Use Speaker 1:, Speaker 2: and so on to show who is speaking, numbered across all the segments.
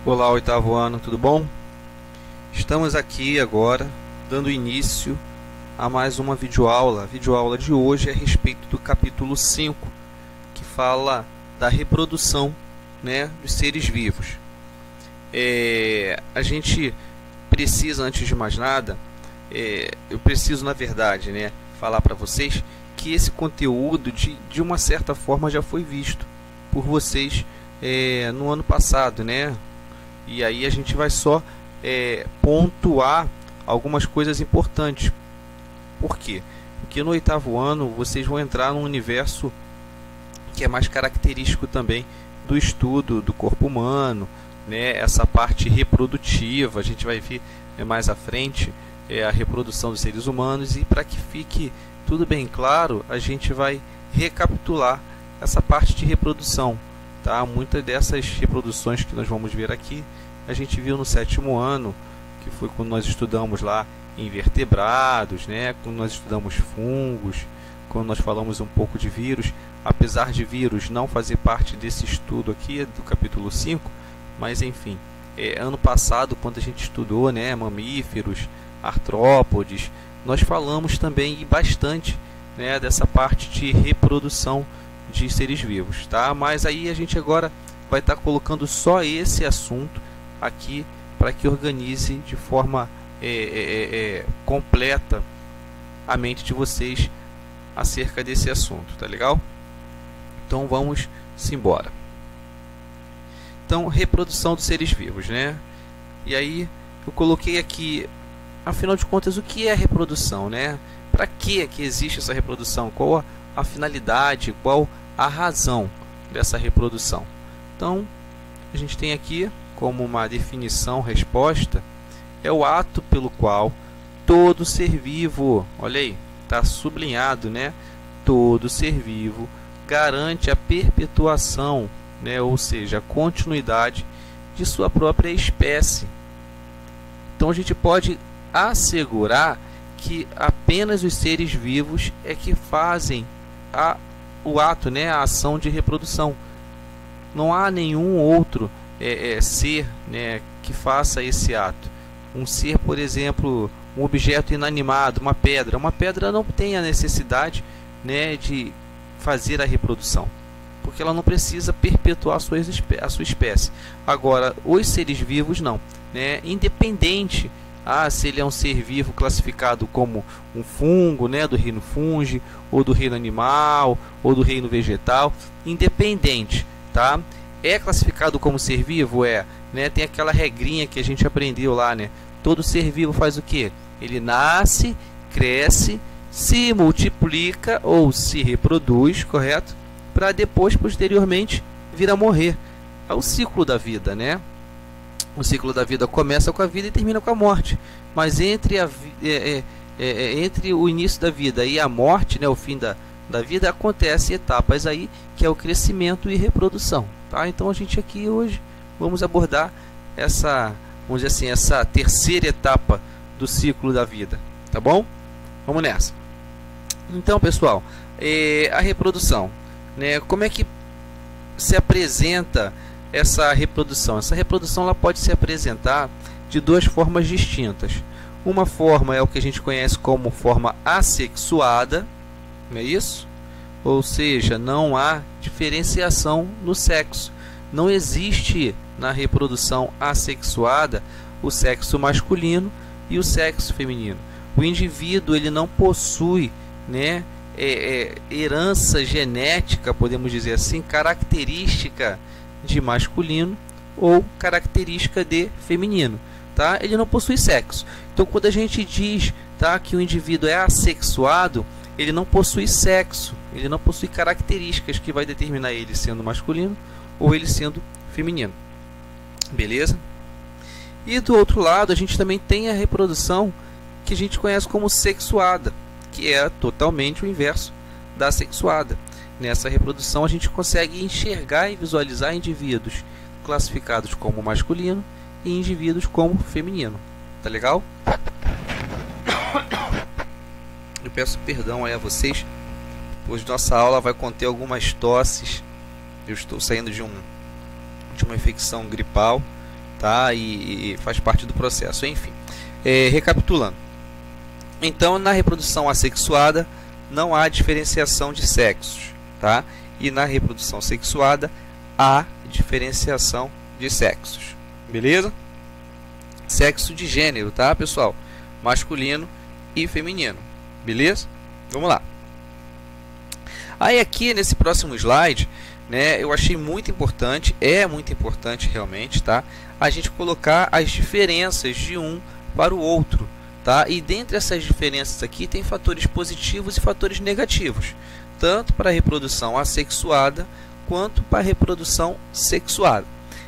Speaker 1: Olá, oitavo ano, tudo bom? Estamos aqui agora dando início a mais uma videoaula. A videoaula de hoje é a respeito do capítulo 5, que fala da reprodução, dos seres vivos. A gente precisa, antes de mais nada, eu preciso, na verdade, falar para vocês que esse conteúdo, de uma certa forma, já foi visto por vocês no ano passado, E aí a gente vai só pontuar algumas coisas importantes. Por quê? Porque no oitavo ano vocês vão entrar num universo que é mais característico também do estudo do corpo humano, essa parte reprodutiva. A gente vai ver mais à frente a reprodução dos seres humanos, e para que fique tudo bem claro, a gente vai recapitular essa parte de reprodução. Tá? Muitas dessas reproduções que nós vamos ver aqui, a gente viu no sétimo ano, que foi quando nós estudamos lá invertebrados, quando nós estudamos fungos, quando nós falamos um pouco de vírus, apesar de vírus não fazer parte desse estudo aqui do capítulo 5, mas enfim, ano passado, quando a gente estudou mamíferos, artrópodes, nós falamos também bastante dessa parte de reprodução de seres vivos, tá? Mas aí a gente agora vai estar colocando só esse assunto aqui para que organize de forma completa a mente de vocês acerca desse assunto, tá legal? Então vamos embora. Então, reprodução dos seres vivos, E aí eu coloquei aqui, afinal de contas, o que é reprodução, Para que existe essa reprodução? Qual a finalidade, qual a razão dessa reprodução? Então, a gente tem aqui como uma definição, resposta, é o ato pelo qual todo ser vivo, olha aí, está sublinhado, todo ser vivo garante a perpetuação, ou seja, a continuidade de sua própria espécie. Então a gente pode assegurar que apenas os seres vivos é que fazem o ato, a ação de reprodução. Não há nenhum outro ser que faça esse ato. Um ser, por exemplo, um objeto inanimado, uma pedra não tem a necessidade de fazer a reprodução, porque ela não precisa perpetuar a sua espécie. Agora, os seres vivos não, independente se ele é um ser vivo classificado como um fungo, do reino fungi, ou do reino animal, ou do reino vegetal, independente, tá? É classificado como ser vivo? Tem aquela regrinha que a gente aprendeu lá, Todo ser vivo faz o quê? Ele nasce, cresce, se multiplica ou se reproduz, correto? Para depois, posteriormente, vir a morrer. É o ciclo da vida, O ciclo da vida começa com a vida e termina com a morte. Mas entre o início da vida e a morte, o fim da vida, acontecem etapas aí, que é o crescimento e reprodução. Tá? Então a gente aqui hoje vamos abordar essa terceira etapa do ciclo da vida. Tá bom? Vamos nessa. Então, pessoal, a reprodução. Como é que se apresenta essa reprodução? Essa reprodução ela pode se apresentar de duas formas distintas. Uma forma é o que a gente conhece como forma assexuada, não é isso? Ou seja, não há diferenciação no sexo. Não existe na reprodução assexuada o sexo masculino e o sexo feminino. O indivíduo ele não possui herança genética, podemos dizer assim, característica de masculino ou característica de feminino, tá? Ele não possui sexo. Então, quando a gente diz, tá, que o indivíduo é assexuado, ele não possui sexo, ele não possui características que vai determinar ele sendo masculino ou ele sendo feminino. Beleza? E do outro lado, a gente também tem a reprodução que a gente conhece como sexuada, que é totalmente o inverso da sexuada. Nessa reprodução a gente consegue enxergar e visualizar indivíduos classificados como masculino e indivíduos como feminino. Tá legal? Eu peço perdão aí a vocês, pois nossa aula vai conter algumas tosses. Eu estou saindo de uma infecção gripal, tá? E faz parte do processo, enfim. Recapitulando. Então, na reprodução assexuada não há diferenciação de sexos, tá? E na reprodução sexuada há diferenciação de sexos, beleza? Sexo de gênero, tá, pessoal? Masculino e feminino, beleza? Vamos lá. Aí aqui nesse próximo slide, né, eu achei muito importante, é muito importante realmente, tá? A gente colocar as diferenças de um para o outro, tá? E dentre essas diferenças aqui tem fatores positivos e fatores negativos, tanto para a reprodução assexuada quanto para a reprodução sexuada.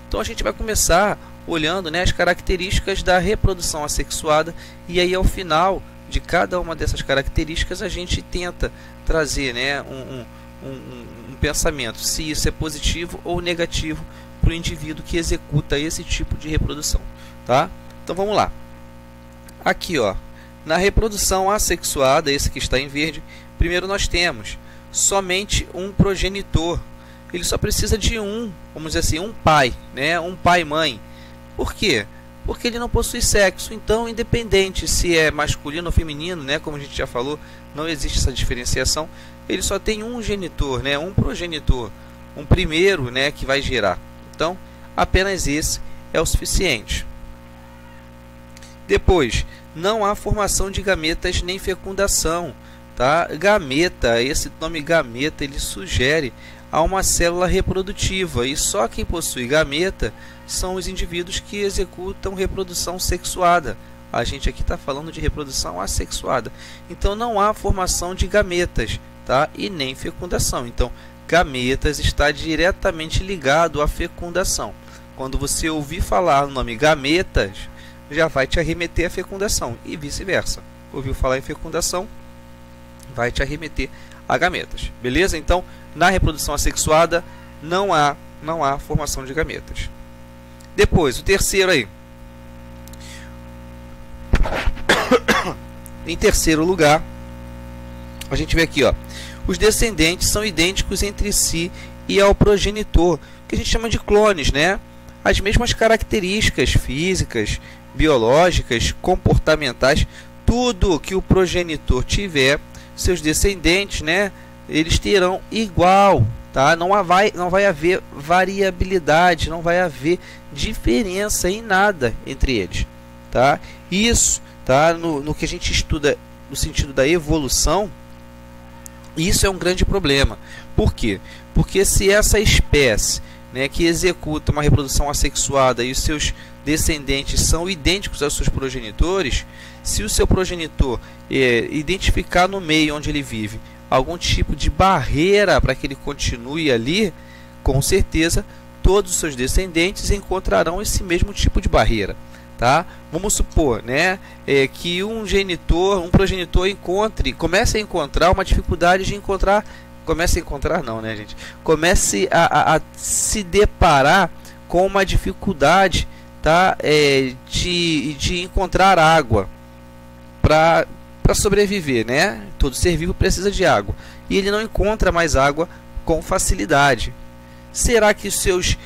Speaker 1: Então a gente vai começar olhando, né, as características da reprodução assexuada, e aí ao final de cada uma dessas características a gente tenta trazer, né, um pensamento se isso é positivo ou negativo para o indivíduo que executa esse tipo de reprodução, tá? Então vamos lá. Aqui, ó, na reprodução assexuada, esse que está em verde, primeiro nós temos somente um progenitor. Ele só precisa de vamos dizer assim, um pai, né? Um pai e mãe. Por quê? Porque ele não possui sexo. Então, independente se é masculino ou feminino, né? Como a gente já falou, não existe essa diferenciação. Ele só tem um genitor, né? Um progenitor, um primeiro, né? Que vai gerar. Então, apenas esse é o suficiente. Depois, não há formação de gametas nem fecundação, tá? Gameta, esse nome gameta, ele sugere a uma célula reprodutiva, e só quem possui gameta são os indivíduos que executam reprodução sexuada. A gente aqui está falando de reprodução assexuada. Então não há formação de gametas, tá? E nem fecundação. Então gametas está diretamente ligado à fecundação. Quando você ouvir falar o nome gametas, já vai te arremeter à fecundação, e vice-versa. Ouviu falar em fecundação, vai te arremeter a gametas, beleza? Então, na reprodução assexuada não há formação de gametas. Depois, o terceiro aí. Em terceiro lugar, a gente vê aqui, ó, os descendentes são idênticos entre si e ao progenitor, que a gente chama de clones, né? As mesmas características físicas, biológicas, comportamentais, tudo que o progenitor tiver, seus descendentes, né, eles terão igual, tá? Não vai haver variabilidade, não vai haver diferença em nada entre eles, tá? Isso, tá? No que a gente estuda no sentido da evolução, isso é um grande problema. Por quê? Porque se essa espécie, né, que executa uma reprodução assexuada e os seus descendentes são idênticos aos seus progenitores, se o seu progenitor identificar no meio onde ele vive algum tipo de barreira para que ele continue ali, com certeza todos os seus descendentes encontrarão esse mesmo tipo de barreira, tá? Vamos supor, né, que um progenitor comece a encontrar uma dificuldade de encontrar, comece a se deparar com uma dificuldade, tá, de encontrar água para sobreviver, né? Todo ser vivo precisa de água, e ele não encontra mais água com facilidade. Será que os seus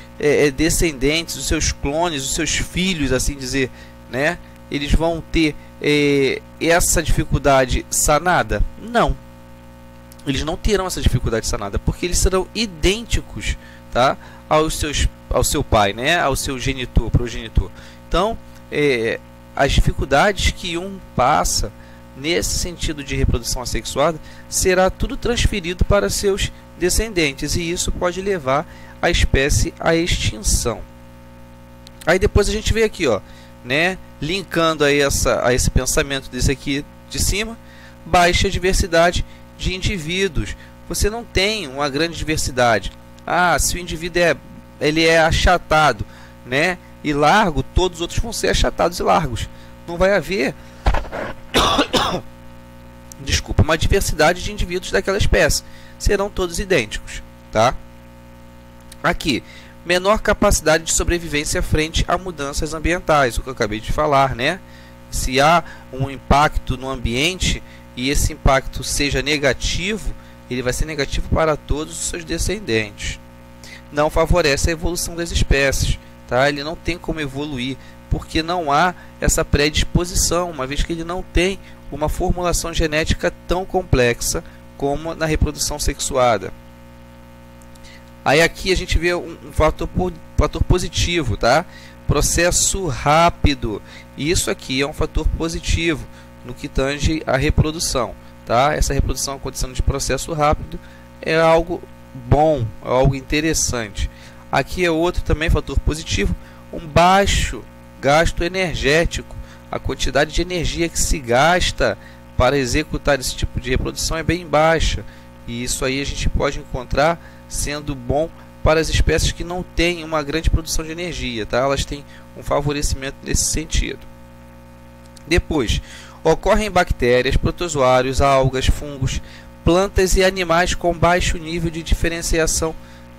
Speaker 1: descendentes, os seus clones, os seus filhos, assim dizer, né, eles vão ter essa dificuldade sanada? Não, eles não terão essa dificuldade sanada, porque eles serão idênticos, tá, ao seu pai, né, ao seu progenitor. Então, as dificuldades que um passa nesse sentido de reprodução assexuada será tudo transferido para seus descendentes, e isso pode levar a espécie à extinção. Aí depois a gente vê aqui, ó, né, linkando a esse pensamento desse aqui de cima, baixa diversidade de indivíduos. Você não tem uma grande diversidade. Se o indivíduo ele é achatado, né, e largo, todos os outros vão ser achatados e largos. Não vai haver uma diversidade de indivíduos daquela espécie. Serão todos idênticos, tá? Aqui, menor capacidade de sobrevivência frente a mudanças ambientais, o que eu acabei de falar, né? Se há um impacto no ambiente e esse impacto seja negativo, ele vai ser negativo para todos os seus descendentes. Não favorece a evolução das espécies, tá? Ele não tem como evoluir, porque não há essa predisposição, uma vez que ele não tem uma formulação genética tão complexa como na reprodução sexuada. Aí aqui a gente vê um fator positivo, tá? Processo rápido. E isso aqui é um fator positivo no que tange a reprodução, tá? Essa reprodução acontecendo de processo rápido é algo bom, é algo interessante. Aqui é outro também fator positivo, um baixo gasto energético. A quantidade de energia que se gasta para executar esse tipo de reprodução é bem baixa. E isso aí a gente pode encontrar sendo bom para as espécies que não têm uma grande produção de energia, tá? Elas têm um favorecimento nesse sentido. Depois, ocorrem bactérias, protozoários, algas, fungos, plantas e animais com baixo nível de diferenciação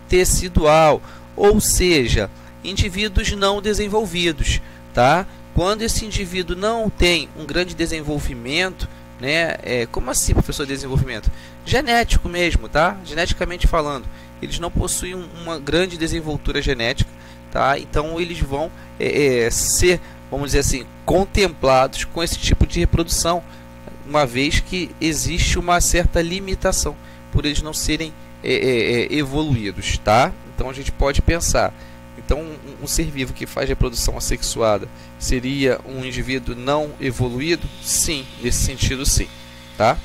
Speaker 1: tecidual, ou seja, indivíduos não desenvolvidos, tá? Quando esse indivíduo não tem um grande desenvolvimento, né? Como assim, professor, desenvolvimento? Genético mesmo, tá? Geneticamente falando, eles não possuem uma grande desenvoltura genética, tá? Então eles vão ser, vamos dizer assim, contemplados com esse tipo de reprodução, uma vez que existe uma certa limitação por eles não serem evoluídos, tá? Então a gente pode pensar, então um ser vivo que faz reprodução assexuada seria um indivíduo não evoluído? Sim, nesse sentido sim, tá?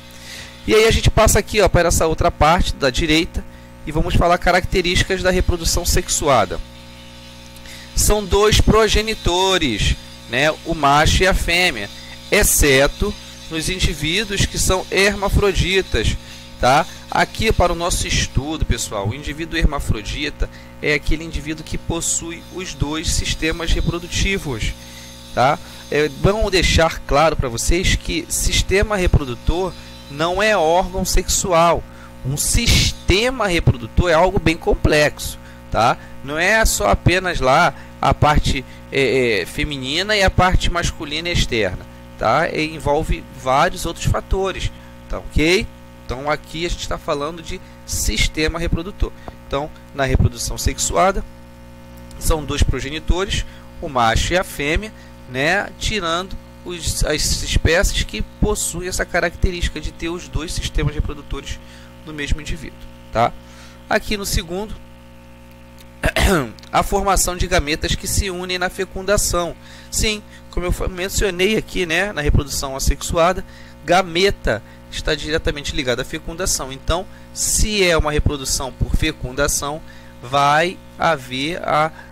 Speaker 1: E aí a gente passa aqui, ó, para essa outra parte da direita e vamos falar características da reprodução sexuada. São dois progenitores, né, o macho e a fêmea, exceto nos indivíduos que são hermafroditas, tá? Aqui para o nosso estudo, pessoal, o indivíduo hermafrodita é aquele indivíduo que possui os dois sistemas reprodutivos, tá? É bom deixar claro para vocês que sistema reprodutor não é órgão sexual. Um sistema reprodutor é algo bem complexo, tá? Não é só apenas lá a parte feminina e a parte masculina externa, tá? Envolve vários outros fatores, tá ok? Então aqui a gente está falando de sistema reprodutor. Então na reprodução sexuada são dois progenitores, o macho e a fêmea, né? Tirando as espécies que possuem essa característica de ter os dois sistemas reprodutores no mesmo indivíduo, tá? Aqui no segundo, a formação de gametas que se unem na fecundação. Sim, como eu mencionei aqui, né, na reprodução assexuada, gameta está diretamente ligado à fecundação. Então, se é uma reprodução por fecundação, vai haver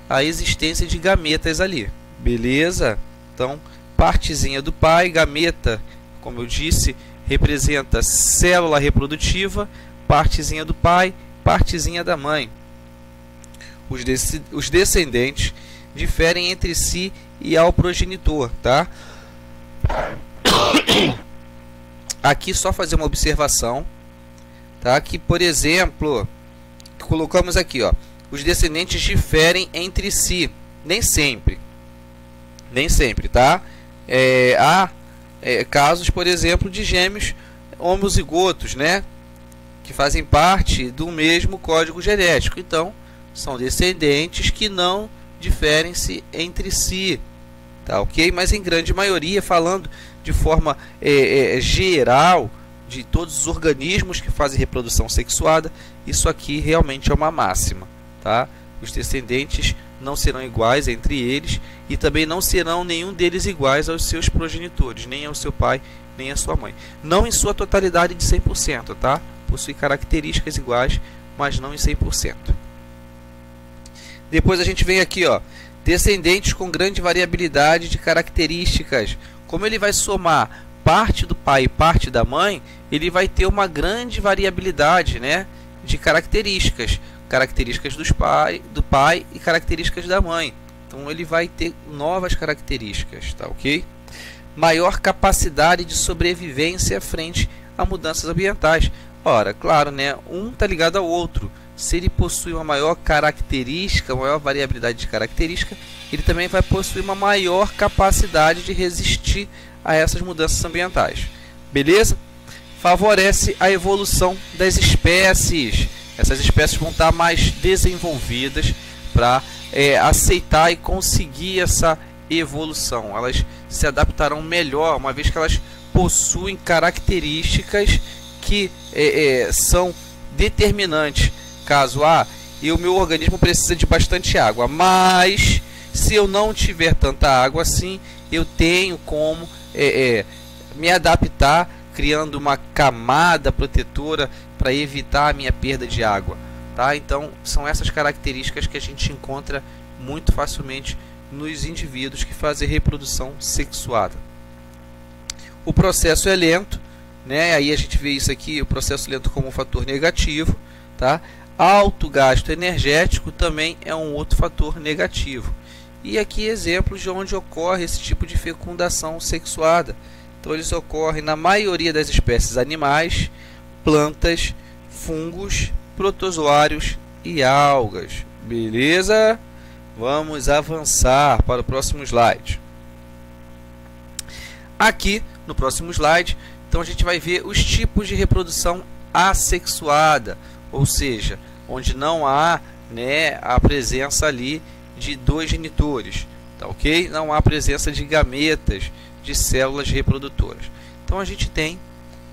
Speaker 1: a existência de gametas ali. Beleza? Então, partezinha do pai, gameta, como eu disse, representa célula reprodutiva, partezinha do pai, partezinha da mãe. Os descendentes diferem entre si e ao progenitor, tá? Aqui só fazer uma observação, tá? Que, por exemplo, colocamos aqui, ó, os descendentes diferem entre si, nem sempre, tá? Há casos, por exemplo, de gêmeos homozigotos, né? Que fazem parte do mesmo código genético. Então, são descendentes que não diferem-se entre si, tá ok? Mas em grande maioria, falando de forma geral, de todos os organismos que fazem reprodução sexuada, isso aqui realmente é uma máxima, tá? Os descendentes não serão iguais entre eles e também não serão nenhum deles iguais aos seus progenitores, nem ao seu pai, nem à sua mãe. Não em sua totalidade de 100%, tá? Possui características iguais, mas não em 100%. Depois a gente vem aqui, ó, descendentes com grande variabilidade de características. Como ele vai somar parte do pai e parte da mãe, ele vai ter uma grande variabilidade, né, de características. Características do pai e características da mãe. Então ele vai ter novas características, tá ok? Maior capacidade de sobrevivência frente a mudanças ambientais. Ora, claro, né, um está ligado ao outro. Se ele possui uma maior característica, maior variabilidade de característica, ele também vai possuir uma maior capacidade de resistir a essas mudanças ambientais. Beleza? Favorece a evolução das espécies. Essas espécies vão estar mais desenvolvidas para aceitar e conseguir essa evolução. Elas se adaptarão melhor, uma vez que elas possuem características que são determinantes. Caso o meu organismo precisa de bastante água, mas se eu não tiver tanta água assim, eu tenho como me adaptar, criando uma camada protetora para evitar a minha perda de água, tá? Então são essas características que a gente encontra muito facilmente nos indivíduos que fazem reprodução sexuada. O processo é lento, né? Aí a gente vê isso aqui, o processo lento como um fator negativo, tá? Alto gasto energético também é um outro fator negativo. E aqui exemplos de onde ocorre esse tipo de fecundação sexuada. Então eles ocorrem na maioria das espécies animais, plantas, fungos, protozoários e algas. Beleza? Vamos avançar para o próximo slide. Aqui no próximo slide, então a gente vai ver os tipos de reprodução assexuada, ou seja, onde não há, né, a presença ali de dois genitores, tá ok? Não há presença de gametas, de células reprodutoras. Então a gente tem,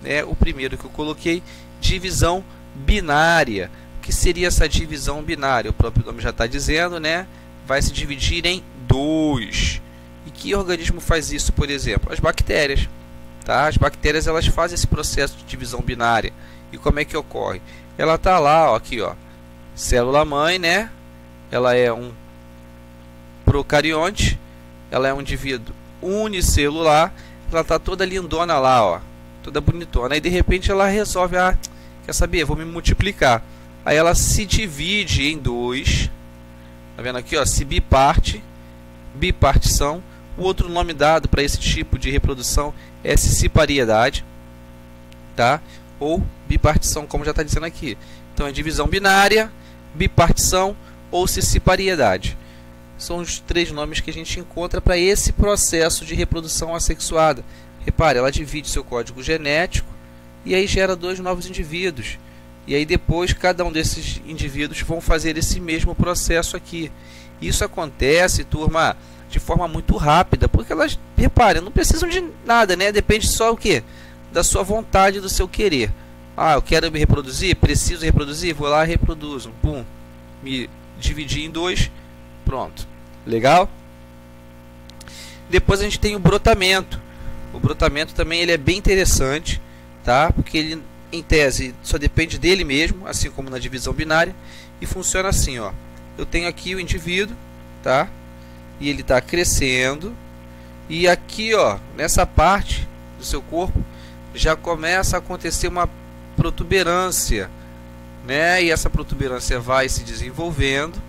Speaker 1: né, o primeiro que eu coloquei, divisão binária. O que seria essa divisão binária? O próprio nome já está dizendo, né? Vai se dividir em dois. E que organismo faz isso, por exemplo? As bactérias. Tá? As bactérias, elas fazem esse processo de divisão binária. E como é que ocorre? Ela está lá, ó, aqui, ó, célula mãe, né? Ela é um procarionte, ela é um indivíduo unicelular, ela está toda lindona lá, ó, toda bonitona. Aí de repente ela resolve, quer saber? Vou me multiplicar. Aí ela se divide em dois. Tá vendo aqui, ó, se biparte, bipartição. O outro nome dado para esse tipo de reprodução é cicipariedade, tá? Ou bipartição, como já está dizendo aqui. Então é divisão binária, bipartição ou cicipariedade. São os três nomes que a gente encontra para esse processo de reprodução assexuada. Repare, ela divide seu código genético e aí gera dois novos indivíduos. E aí depois cada um desses indivíduos vão fazer esse mesmo processo aqui. Isso acontece, turma, de forma muito rápida, porque elas, reparem, não precisam de nada, né? Depende só o quê? Da sua vontade, do seu querer. Eu quero me reproduzir, preciso reproduzir, vou lá e reproduzo. Pum, me dividi em dois, pronto. Legal? Depois a gente tem o brotamento. O brotamento também ele é bem interessante, tá? Porque ele, em tese, só depende dele mesmo, assim como na divisão binária, e funciona assim, ó. Eu tenho aqui o indivíduo, tá? E ele está crescendo, e aqui, ó, nessa parte do seu corpo já começa a acontecer uma protuberância, né? E essa protuberância vai se desenvolvendo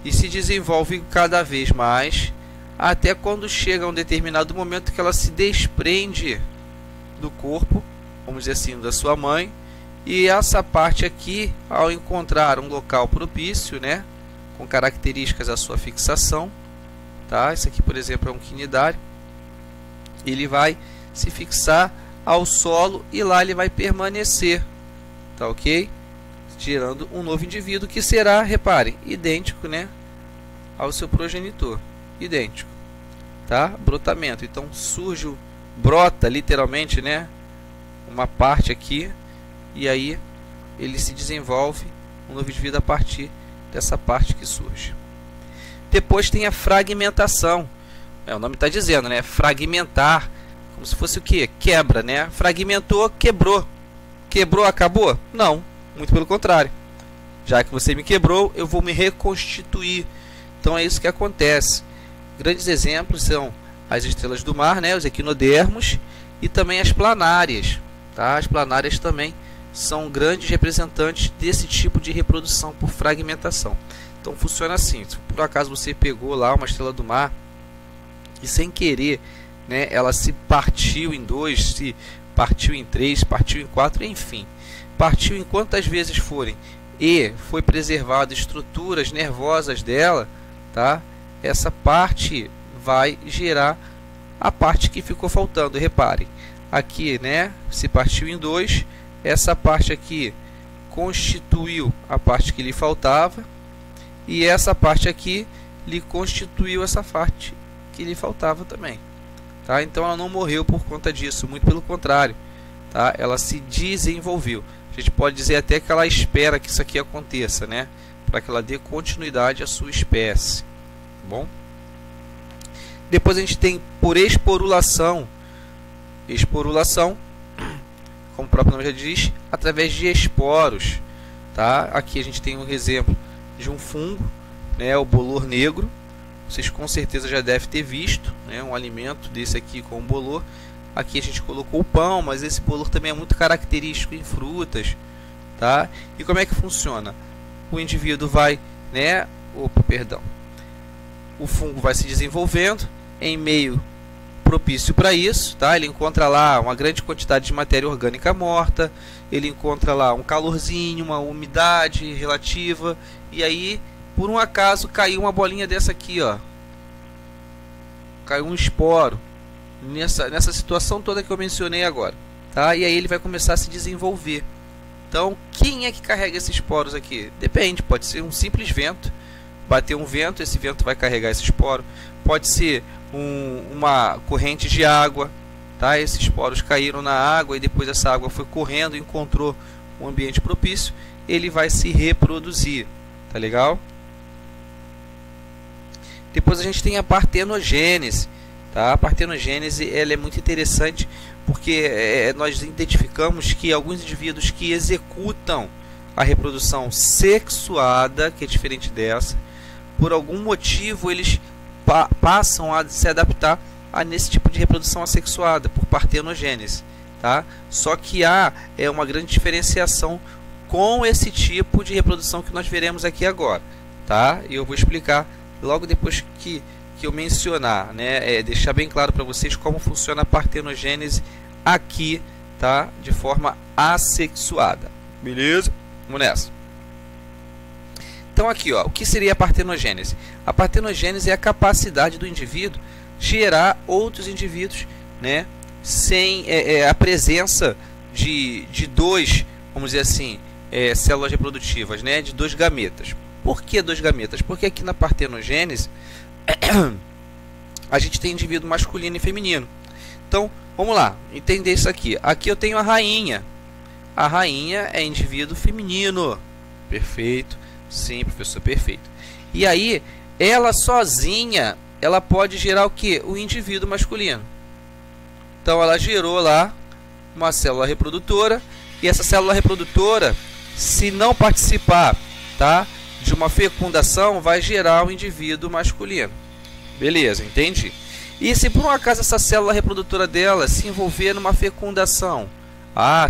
Speaker 1: e se desenvolve cada vez mais, até quando chega a um determinado momento que ela se desprende do corpo, vamos dizer assim, da sua mãe, e essa parte aqui, ao encontrar um local propício, né, com características da sua fixação, tá? Esse aqui, por exemplo, é um quinidário, ele vai se fixar ao solo e lá ele vai permanecer, tá ok? Gerando um novo indivíduo que será, reparem, idêntico, né, ao seu progenitor, idêntico, tá? Brotamento, então surge, brota literalmente, né, uma parte aqui, e aí ele se desenvolve um novo indivíduo a partir dessa parte que surge. Depois tem a fragmentação, o nome está dizendo, né, fragmentar, como se fosse o que? Quebra, né? Fragmentou, quebrou. Quebrou, acabou? Não, muito pelo contrário. Já que você me quebrou, eu vou me reconstituir. Então é isso que acontece. Grandes exemplos são as estrelas do mar, né, os equinodermos, e também as planárias, tá? As planárias também são grandes representantes desse tipo de reprodução por fragmentação. Então funciona assim: se por acaso você pegou lá uma estrela do mar e sem querer, né, ela se partiu em dois, se partiu em três, partiu em quatro, enfim, partiu em quantas vezes forem, e foi preservado estruturas nervosas dela, tá? Essa parte vai gerar a parte que ficou faltando. Reparem, aqui, né, se partiu em dois, essa parte aqui constituiu a parte que lhe faltava, e essa parte aqui lhe constituiu essa parte que lhe faltava também, tá? Então ela não morreu por conta disso, muito pelo contrário, tá? Ela se desenvolveu. A gente pode dizer até que ela espera que isso aqui aconteça, né? Para que ela dê continuidade à sua espécie, tá bom? Depois a gente tem por esporulação. Esporulação, como o próprio nome já diz, através de esporos, tá? Aqui a gente tem um exemplo de um fungo, né? O bolor negro. Vocês com certeza já devem ter visto, né? Um alimento desse aqui com bolor. Aqui a gente colocou o pão, mas esse bolor também é muito característico em frutas, tá? E como é que funciona? O indivíduo vai, né? O fungo vai se desenvolvendo em meio propício para isso, tá? Ele encontra lá uma grande quantidade de matéria orgânica morta, ele encontra lá um calorzinho, uma umidade relativa, e aí, por um acaso, caiu uma bolinha dessa aqui, ó. Caiu um esporo nessa situação toda que eu mencionei agora, tá? E aí ele vai começar a se desenvolver. Então, quem é que carrega esses esporos aqui? Depende, pode ser um simples vento. Bater um vento, esse vento vai carregar esse esporo. Pode ser uma corrente de água, tá? Esses esporos caíram na água e depois essa água foi correndo e encontrou um ambiente propício. Ele vai se reproduzir, tá legal? Depois a gente tem a partenogênese, tá? A partenogênese ela é muito interessante porque nós identificamos que alguns indivíduos que executam a reprodução sexuada, que é diferente dessa, por algum motivo eles passam a se adaptar a nesse tipo de reprodução assexuada, por partenogênese, tá? Só que há uma grande diferenciação com esse tipo de reprodução que nós veremos aqui agora, tá? E eu vou explicar logo depois que eu mencionar, né? Deixar bem claro para vocês como funciona a partenogênese aqui, tá? De forma assexuada, beleza? Vamos nessa. Então aqui, ó, o que seria a partenogênese? A partenogênese é a capacidade do indivíduo gerar outros indivíduos, né, sem a presença de dois, vamos dizer assim, células reprodutivas, né, de dois gametas. Por que dois gametas? Porque aqui na partenogênese a gente tem indivíduo masculino e feminino. Então, vamos lá, entender isso aqui. Aqui eu tenho a rainha. A rainha é indivíduo feminino. Perfeito. Sim, professor, perfeito. E aí, ela sozinha, ela pode gerar o que? O indivíduo masculino. Então, ela gerou lá uma célula reprodutora. E essa célula reprodutora, se não participar, tá, de uma fecundação, vai gerar o indivíduo masculino. Beleza, entendi. E se por um acaso essa célula reprodutora dela se envolver numa fecundação?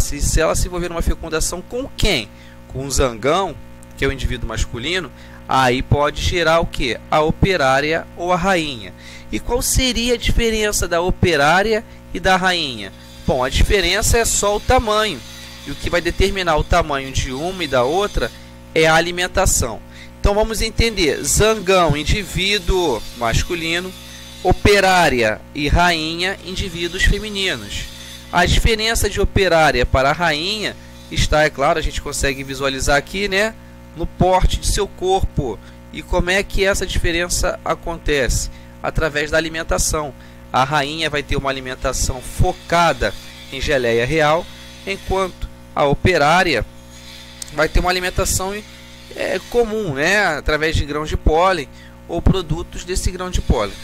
Speaker 1: Se ela se envolver numa fecundação com quem? Com o zangão, que é o indivíduo masculino, aí pode gerar o que? A operária ou a rainha. E qual seria a diferença da operária e da rainha? Bom, a diferença é só o tamanho. E o que vai determinar o tamanho de uma e da outra é a alimentação. Então vamos entender: zangão, indivíduo masculino; operária e rainha, indivíduos femininos. A diferença de operária para a rainha está, é claro, a gente consegue visualizar aqui, né, no porte de seu corpo. E como é que essa diferença acontece? Através da alimentação. A rainha vai ter uma alimentação focada em geleia real, enquanto a operária vai ter uma alimentação comum, né, através de grãos de pólen ou produtos desse grão de pólen.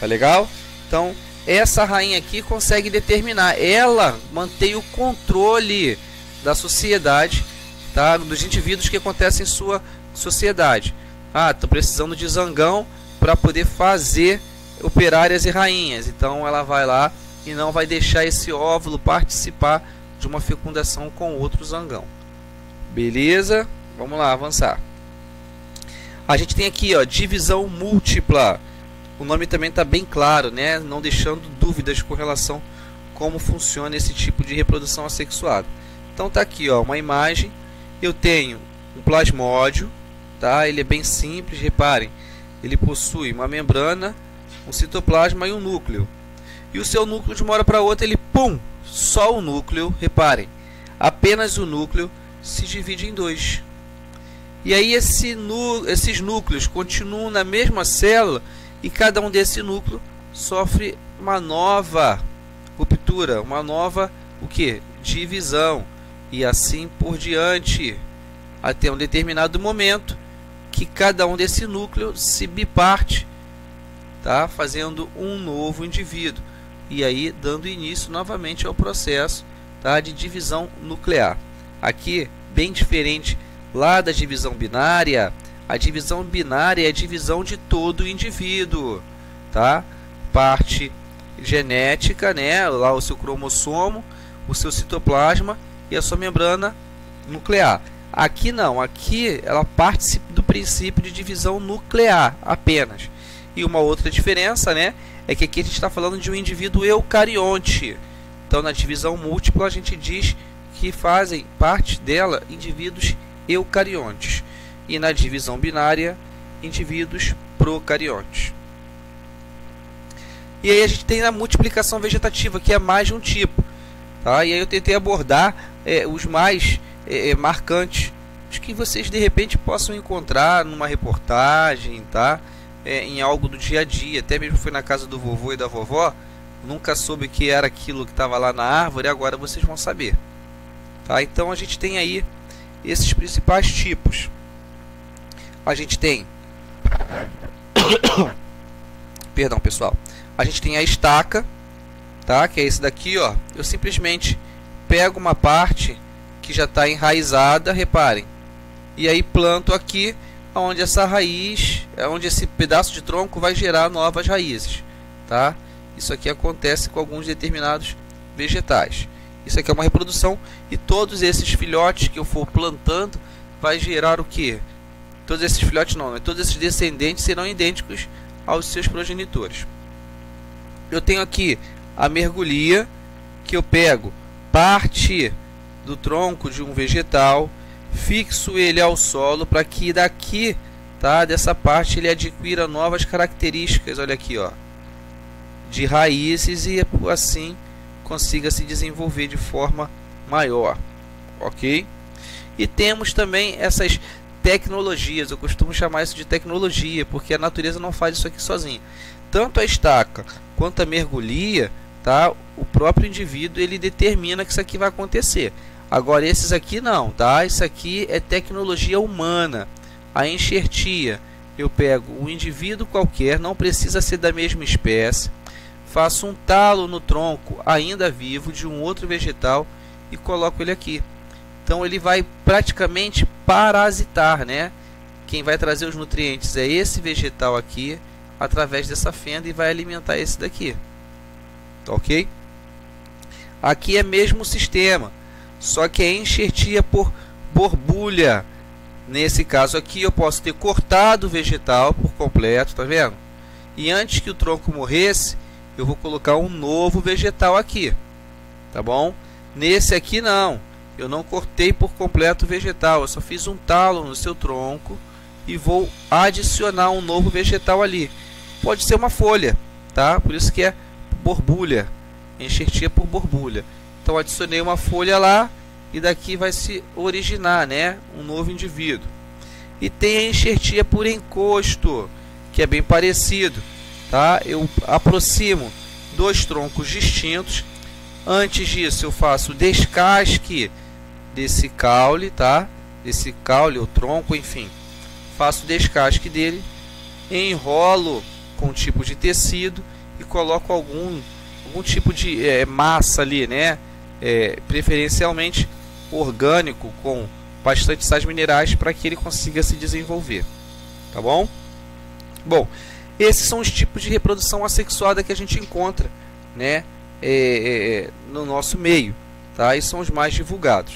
Speaker 1: Tá legal? Então, essa rainha aqui consegue determinar, ela mantém o controle da sociedade, tá, dos indivíduos que acontecem em sua sociedade. Estou precisando de zangão para poder fazer operárias e rainhas. Então ela vai lá e não vai deixar esse óvulo participar de uma fecundação com outro zangão. Beleza? Vamos lá, avançar. A gente tem aqui, ó, divisão múltipla. O nome também está bem claro, né? Não deixando dúvidas com relação a como funciona esse tipo de reprodução assexuada. Então tá aqui, ó, uma imagem. Eu tenho um plasmódio, tá? Ele é bem simples, reparem. Ele possui uma membrana, um citoplasma e um núcleo. E o seu núcleo de uma hora para outra, ele só o núcleo, reparem. Apenas o núcleo se divide em dois. E aí esses núcleos continuam na mesma célula e cada um desse núcleo sofre uma nova ruptura, uma nova divisão, e assim por diante, até um determinado momento que cada um desse núcleo se biparte, tá? Fazendo um novo indivíduo, e aí dando início novamente ao processo, tá? De divisão nuclear. Aqui, bem diferente lá da divisão binária. A divisão binária é a divisão de todo o indivíduo, tá? Parte genética, né? Lá o seu cromossomo, o seu citoplasma e a sua membrana nuclear. Aqui não, aqui ela parte do princípio de divisão nuclear apenas. E uma outra diferença, né, é que aqui a gente está falando de um indivíduo eucarionte. Então na divisão múltipla a gente diz que fazem parte dela indivíduos eucariontes. E na divisão binária, indivíduos procariontes. E aí a gente tem a multiplicação vegetativa, que é mais de um tipo. Tá? E aí eu tentei abordar os mais marcantes, os que vocês de repente possam encontrar numa reportagem, tá? Em algo do dia a dia. Até mesmo foi na casa do vovô e da vovó, nunca soube o que era aquilo que estava lá na árvore, agora vocês vão saber. Tá? Então a gente tem aí esses principais tipos. A gente tem perdão, pessoal. A gente tem a estaca, tá? Que é esse daqui, ó. Eu simplesmente pego uma parte que já está enraizada, reparem, e aí planto aqui, onde essa raiz, onde esse pedaço de tronco vai gerar novas raízes, tá? Isso aqui acontece com alguns determinados vegetais. Isso aqui é uma reprodução, e todos esses filhotes que eu for plantando vai gerar o que? Todos esses filhotes não, né? Todos esses descendentes serão idênticos aos seus progenitores. Eu tenho aqui a mergulhia, que eu pego parte do tronco de um vegetal, fixo ele ao solo para que daqui, tá, dessa parte ele adquira novas características, olha aqui, ó, de raízes, e assim consiga se desenvolver de forma maior, ok? E temos também essas tecnologias, eu costumo chamar isso de tecnologia, porque a natureza não faz isso aqui sozinha. Tanto a estaca quanto a mergulhia, tá, o próprio indivíduo ele determina que isso aqui vai acontecer. Agora esses aqui não, tá? Isso aqui é tecnologia humana. A enxertia, eu pego um indivíduo qualquer, não precisa ser da mesma espécie, faço um talo no tronco ainda vivo de um outro vegetal e coloco ele aqui. Então ele vai praticamente parasitar, né? Quem vai trazer os nutrientes é esse vegetal aqui, através dessa fenda, e vai alimentar esse daqui. Ok? Aqui é mesmo o sistema, só que é enxertia por borbulha. Nesse caso aqui eu posso ter cortado o vegetal por completo, tá vendo? E antes que o tronco morresse, eu vou colocar um novo vegetal aqui, tá bom? Nesse aqui não, eu não cortei por completo o vegetal, eu só fiz um talo no seu tronco e vou adicionar um novo vegetal ali. Pode ser uma folha, tá? Por isso que é borbulha, enxertia por borbulha. Então adicionei uma folha lá e daqui vai se originar, né, um novo indivíduo. E tem a enxertia por encosto, que é bem parecido, tá? Eu aproximo dois troncos distintos. Antes disso eu faço o descasque desse caule, tá? Desse caule ou tronco, enfim. Faço o descasque dele, enrolo com um tipo de tecido e coloco algum tipo de massa ali, né? Preferencialmente orgânico, com bastante sais minerais, para que ele consiga se desenvolver, tá bom? Bom, esses são os tipos de reprodução assexuada que a gente encontra, né, no nosso meio, tá? E são os mais divulgados.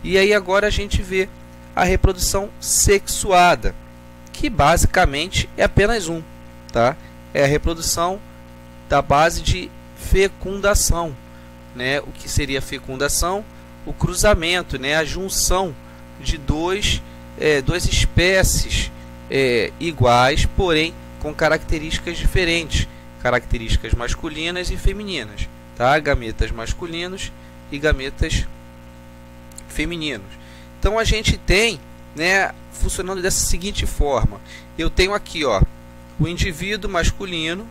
Speaker 1: E aí agora a gente vê a reprodução sexuada, que basicamente é apenas um, tá? É a reprodução da base de fecundação, né? O que seria fecundação? O cruzamento, né? A junção de duas espécies iguais, porém com características diferentes, características masculinas e femininas, tá? Gametas masculinos e gametas femininos. Então a gente tem, né, funcionando dessa seguinte forma. Eu tenho aqui, ó, o indivíduo masculino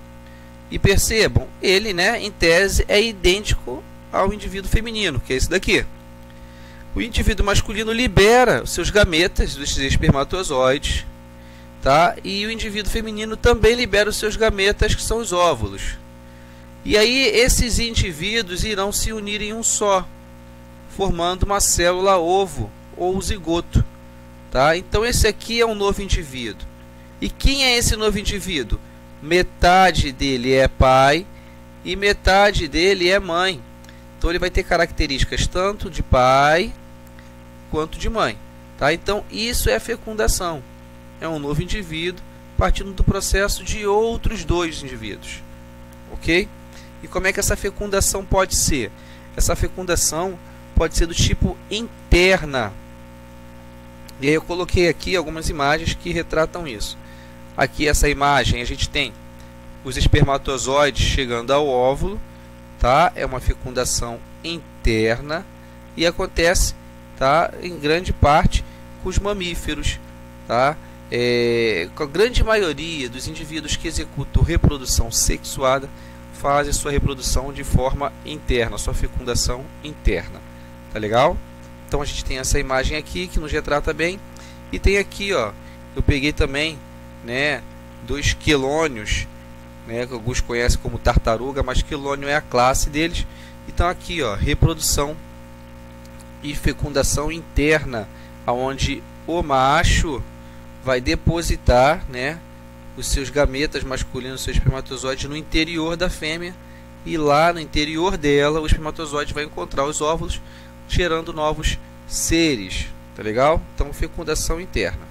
Speaker 1: e percebam, ele, né, em tese é idêntico ao indivíduo feminino, que é esse daqui. O indivíduo masculino libera os seus gametas, os espermatozoides, tá? E o indivíduo feminino também libera os seus gametas, que são os óvulos. E aí esses indivíduos irão se unir em um só, formando uma célula ovo ou zigoto, tá? Então esse aqui é um novo indivíduo. E quem é esse novo indivíduo? Metade dele é pai e metade dele é mãe. Então ele vai ter características tanto de pai quanto de mãe, tá? Então isso é a fecundação. É um novo indivíduo partindo do processo de outros dois indivíduos, ok? E como é que essa fecundação pode ser? Essa fecundação pode ser do tipo interna. E aí eu coloquei aqui algumas imagens que retratam isso. Aqui essa imagem a gente tem os espermatozoides chegando ao óvulo, tá? É uma fecundação interna e acontece, tá, em grande parte com os mamíferos, tá? Com a grande maioria dos indivíduos que executam reprodução sexuada fazem sua reprodução de forma interna, sua fecundação interna, tá legal? Então a gente tem essa imagem aqui que nos retrata bem, e tem aqui, ó, eu peguei também, né, dois quelônios, né, que alguns conhecem como tartaruga, mas quelônio é a classe deles. Então aqui, ó, reprodução e fecundação interna, aonde o macho vai depositar, né, os seus gametas masculinos, seus espermatozoides no interior da fêmea, e lá no interior dela o espermatozoide vai encontrar os óvulos, gerando novos seres, tá legal? Então fecundação interna.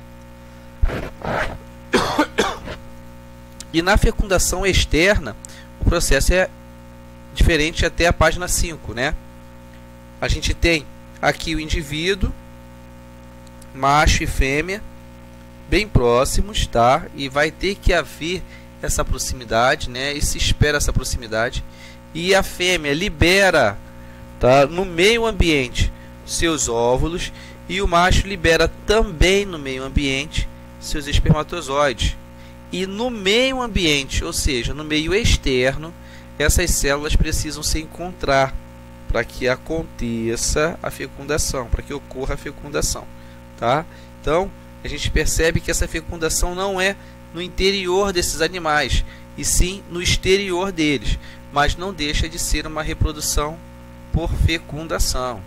Speaker 1: E na fecundação externa o processo é diferente até a página 5, né? A gente tem aqui o indivíduo, macho e fêmea, bem próximos, tá? E vai ter que haver essa proximidade, né? E se espera essa proximidade. E a fêmea libera, tá, no meio ambiente seus óvulos, e o macho libera também no meio ambiente seus espermatozoides. E no meio ambiente, ou seja, no meio externo, essas células precisam se encontrar para que aconteça a fecundação, para que ocorra a fecundação, tá? Então, a gente percebe que essa fecundação não é no interior desses animais, e sim no exterior deles, mas não deixa de ser uma reprodução por fecundação,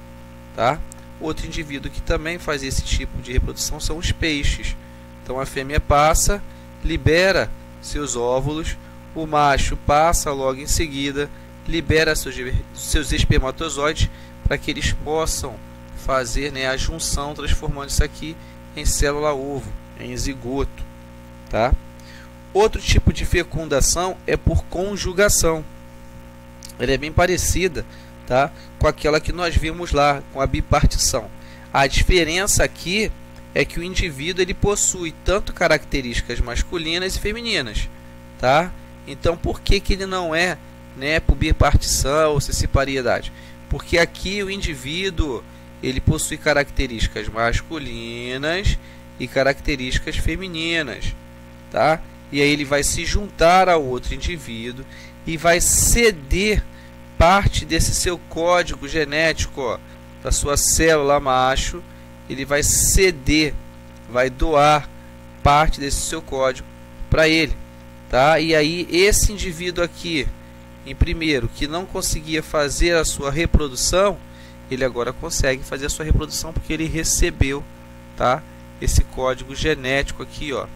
Speaker 1: tá? Outro indivíduo que também faz esse tipo de reprodução são os peixes. Então a fêmea passa, libera seus óvulos, o macho passa logo em seguida, libera seus espermatozoides para que eles possam fazer, né, a junção, transformando isso aqui em célula ovo, em zigoto, tá? Outro tipo de fecundação é por conjugação. Ela é bem parecida, tá, com aquela que nós vimos lá, com a bipartição. A diferença aqui é que o indivíduo ele possui tanto características masculinas e femininas, tá? Então por que ele não é, né, por bipartição ou cessipariedade? Porque aqui o indivíduo ele possui características masculinas e características femininas, tá? E aí ele vai se juntar a outro indivíduo e vai ceder parte desse seu código genético, ó, da sua célula macho. Ele vai ceder, vai doar parte desse seu código para ele, tá? E aí esse indivíduo aqui, em primeiro, que não conseguia fazer a sua reprodução, ele agora consegue fazer a sua reprodução porque ele recebeu, tá, esse código genético aqui, ó,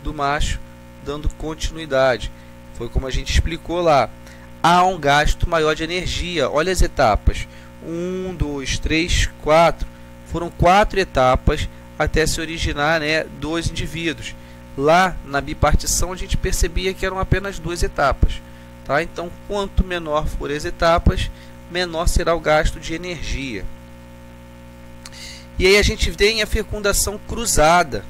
Speaker 1: do macho, dando continuidade. Foi como a gente explicou lá. Há um gasto maior de energia. Olha as etapas: 1, 2, 3, 4. Foram 4 etapas até se originar, né, 2 indivíduos. Lá na bipartição a gente percebia que eram apenas 2 etapas, tá? Então, quanto menor forem as etapas, menor será o gasto de energia. E aí a gente tem a fecundação cruzada.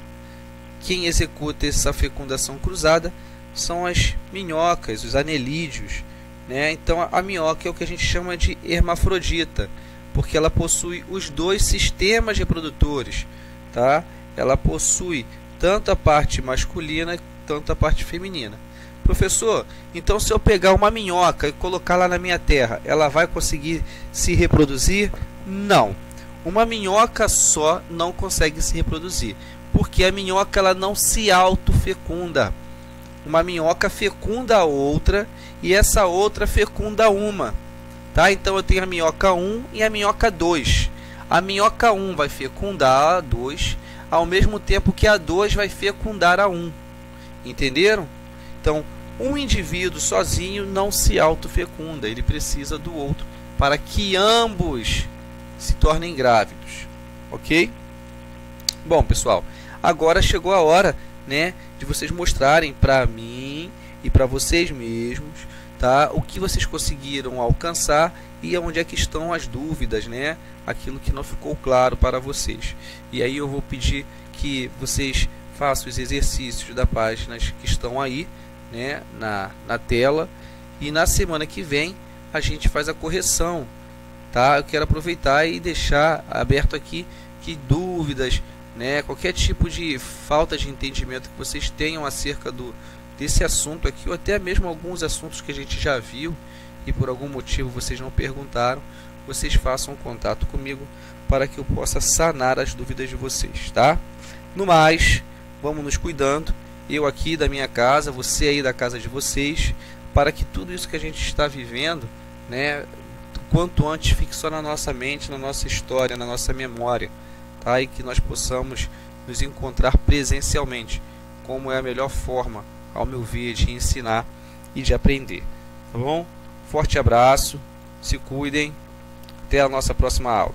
Speaker 1: Quem executa essa fecundação cruzada são as minhocas, os anelídeos, né? Então a minhoca é o que a gente chama de hermafrodita, porque ela possui os 2 sistemas reprodutores, tá? ela possui tanto a parte masculina quanto a parte feminina. Professor, então se eu pegar uma minhoca e colocar lá na minha terra, ela vai conseguir se reproduzir? Não. Uma minhoca só não consegue se reproduzir, porque a minhoca ela não se autofecunda. Uma minhoca fecunda a outra e essa outra fecunda uma. Tá? Então eu tenho a minhoca 1 e a minhoca 2. A minhoca 1 vai fecundar a 2, ao mesmo tempo que a 2 vai fecundar a 1. Entenderam? Então, um indivíduo sozinho não se autofecunda, ele precisa do outro para que ambos se tornem grávidos, ok? Bom, pessoal, agora chegou a hora, né, de vocês mostrarem para mim e para vocês mesmos, tá, o que vocês conseguiram alcançar e onde é que estão as dúvidas, né, aquilo que não ficou claro para vocês. E aí eu vou pedir que vocês façam os exercícios das páginas que estão aí, né, na tela, e na semana que vem a gente faz a correção, tá? Eu quero aproveitar e deixar aberto aqui que dúvidas, né, qualquer tipo de falta de entendimento que vocês tenham acerca desse assunto aqui, ou até mesmo alguns assuntos que a gente já viu e por algum motivo vocês não perguntaram, vocês façam contato comigo para que eu possa sanar as dúvidas de vocês, tá? No mais, vamos nos cuidando, eu aqui da minha casa, você aí da casa de vocês, para que tudo isso que a gente está vivendo, né, quanto antes fique só na nossa mente, na nossa história, na nossa memória, tá? E que nós possamos nos encontrar presencialmente, como é a melhor forma, ao meu ver, de ensinar e de aprender, tá bom? Forte abraço, se cuidem, até a nossa próxima aula.